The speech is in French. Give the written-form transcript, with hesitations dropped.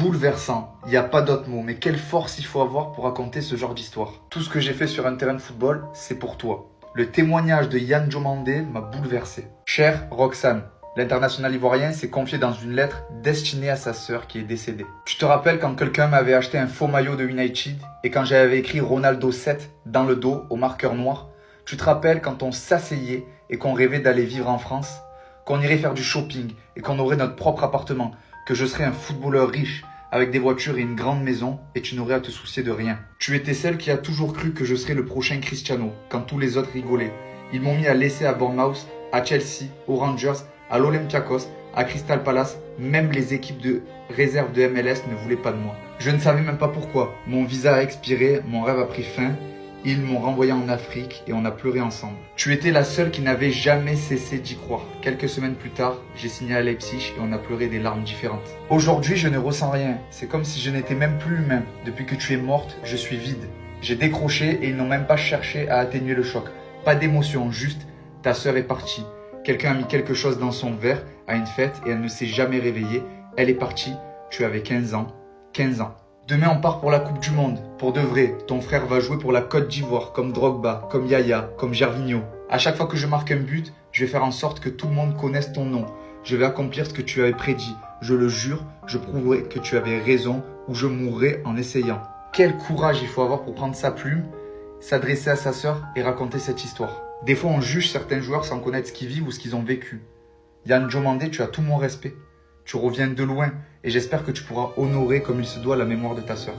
Bouleversant, il n'y a pas d'autre mot, mais quelle force il faut avoir pour raconter ce genre d'histoire. Tout ce que j'ai fait sur un terrain de football, c'est pour toi. Le témoignage de Yan Diomandé m'a bouleversé. Chère Roxane, l'international ivoirien s'est confié dans une lettre destinée à sa sœur qui est décédée. Tu te rappelles quand quelqu'un m'avait acheté un faux maillot de United et quand j'avais écrit Ronaldo 7 dans le dos au marqueur noir? Tu te rappelles quand on s'asseyait et qu'on rêvait d'aller vivre en France, qu'on irait faire du shopping et qu'on aurait notre propre appartement, que je serais un footballeur riche avec des voitures et une grande maison et tu n'aurais à te soucier de rien. Tu étais celle qui a toujours cru que je serais le prochain Cristiano quand tous les autres rigolaient. Ils m'ont mis à l'essai à Bournemouth, à Chelsea, aux Rangers, à l'Olympiakos, à Crystal Palace, même les équipes de réserve de MLS ne voulaient pas de moi. Je ne savais même pas pourquoi. Mon visa a expiré, mon rêve a pris fin. Ils m'ont renvoyé en Afrique et on a pleuré ensemble. Tu étais la seule qui n'avait jamais cessé d'y croire. Quelques semaines plus tard, j'ai signé à Leipzig et on a pleuré des larmes différentes. Aujourd'hui, je ne ressens rien. C'est comme si je n'étais même plus humain. Depuis que tu es morte, je suis vide. J'ai décroché et ils n'ont même pas cherché à atténuer le choc. Pas d'émotion, juste ta sœur est partie. Quelqu'un a mis quelque chose dans son verre à une fête et elle ne s'est jamais réveillée. Elle est partie, tu avais 15 ans. 15 ans. Demain, on part pour la Coupe du Monde. Pour de vrai, ton frère va jouer pour la Côte d'Ivoire, comme Drogba, comme Yaya, comme Gervinho. À chaque fois que je marque un but, je vais faire en sorte que tout le monde connaisse ton nom. Je vais accomplir ce que tu avais prédit. Je le jure, je prouverai que tu avais raison ou je mourrai en essayant. Quel courage il faut avoir pour prendre sa plume, s'adresser à sa sœur et raconter cette histoire. Des fois, on juge certains joueurs sans connaître ce qu'ils vivent ou ce qu'ils ont vécu. Yan Diomandé, tu as tout mon respect. Tu reviens de loin et j'espère que tu pourras honorer comme il se doit la mémoire de ta sœur.